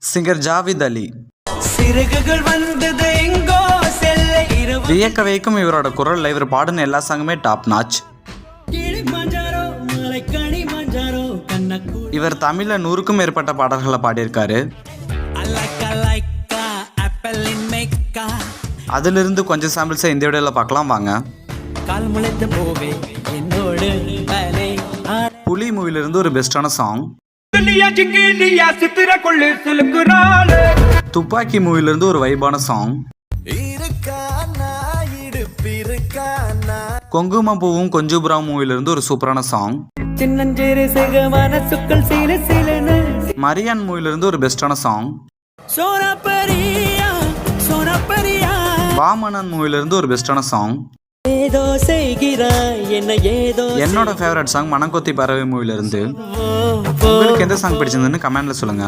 Singer Javed அலி. சிறகுகள் வந்தது எங்கோ செல்ல இரவு வியக்க வைக்கும் இவரோட குரல்ல இவர் பாடின எல்லா சாங்குமே டாப் நாச். கிளிமஞ்சாரோ மலைக்கணி மஞ்சாரோ கண்ணக்கு இவர் தமிழ்ல 100க்கும் மேற்பட்ட பாடல்களை பாடியிருக்காரு. அலக்கா ஆப்பிள் இன் மேக்கா அதிலிருந்து கொஞ்சம் சாம்பிள்ஸை இந்த வீடியோல பார்க்கலாம் வாங்க. கால் முளைத்த போவே என்னோடு பலே புலி மூவிலிருந்து ஒரு பெஸ்டான சாங். துப்பாக்கி மூவிலிருந்து ஒரு வைபான சாங். குங்குமப்பூவும் கொஞ்சுபுரா மூவிலிருந்து ஒரு சூப்பரான சாங். சின்னஞ்சிறு சிகமான சுக்கள் சீல சீலன மரியான் மூவிலிருந்து ஒரு பெஸ்டான சாங். சோனாப்பரியா சோனாப்பரியா வாமனன் மூவிலிருந்து ஒரு பெஸ்டான சாங். ஏதோ செய்கிறாய் என்ன ஏதோ என்னோட ஃபேவரட் சாங் மனக்கொத்தி பறவை மூவிலிருந்து. உங்களுக்கு எந்த சாங் பிடிச்சிருந்துன்னு கமெண்ட்ல சொல்லுங்க.